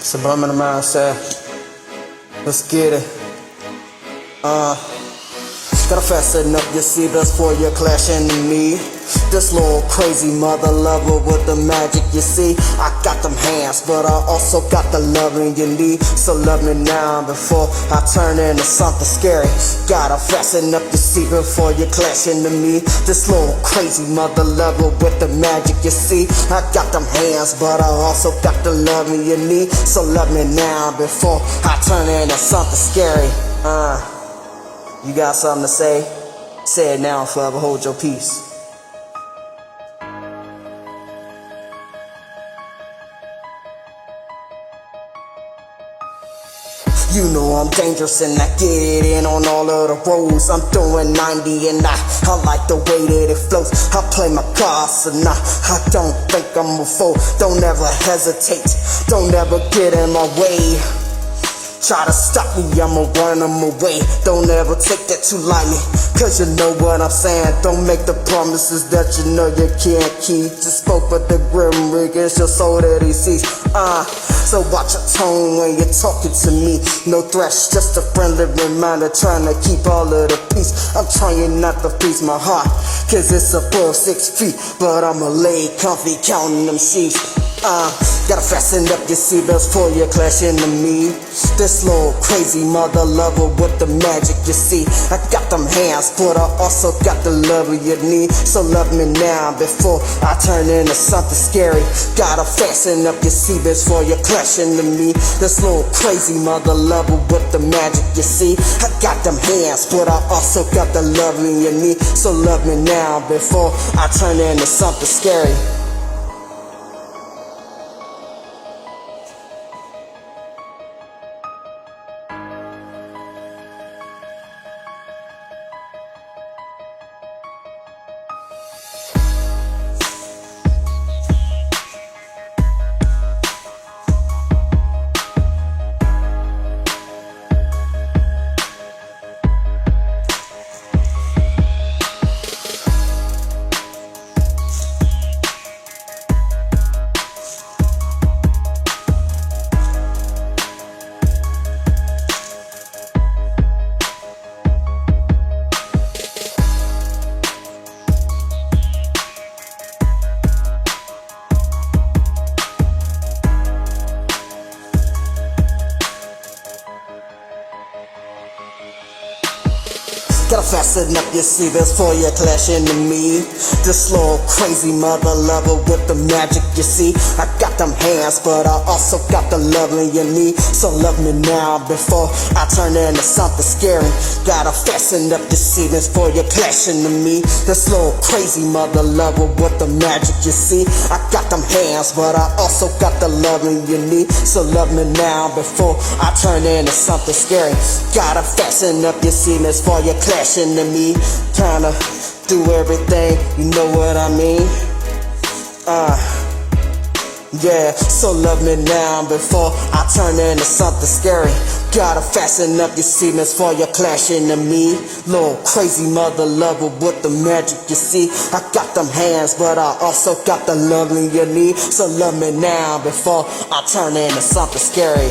Subliminal mindset. Let's get it. Gotta fasten up your seatbelts for your clash enemy. This little crazy mother lover with the magic, you see. I got them hands, but I also got the loving you need. So love me now before I turn into something scary. Gotta fasten up your seatbelt for your clash enemy. This little crazy mother lover with the magic, you see. I got them hands, but I also got the loving you need. So love me now before I turn into something scary. You got something to say? Say it now, forever hold your peace. You know I'm dangerous and I get it in on all of the roads. I'm doing 90 and I like the way that it flows. I play my cards and I don't think I'm a fool. Don't ever hesitate, don't ever get in my way. Try to stop me, I'ma run them away. Don't ever take that too lightly, cause you know what I'm saying. Don't make the promises that you know you can't keep. Just spoke with the grim rig, it's your soul that he sees. So watch your tone when you're talking to me. No threats, just a friendly reminder, trying to keep all of the peace. I'm trying not to freeze my heart, cause it's above 6 feet. But I'ma lay comfy counting them sheets. Gotta fasten up your seatbelts for your clash enemy. This little crazy mother lover with the magic, you see. I got them hands, but I also got the love you need. So love me now before I turn into something scary. Gotta fasten up your seatbelts for your clash enemy. This little crazy mother lover with the magic, you see. I got them hands, but I also got the love you need. So love me now before I turn into something scary. Gotta fasten up your seatbelts for your clash enemy. This little crazy mother lover with the magic, you see. I got them hands, but I also got the loving you need. So love me now before I turn into something scary. Gotta fasten up your seatbelts for your clash enemy. This little crazy mother lover with the magic, you see. I got them hands, but I also got the loving you need. So love me now before I turn into something scary. Gotta fasten up your seatbelts for your clash enemy. Tryna do everything, you know what I mean. Yeah, so love me now before I turn into something scary. Gotta fasten up your seatbelts for your clash enemy. Little crazy mother lover with the magic, you see. I got them hands, but I also got the loving you need. So love me now before I turn into something scary.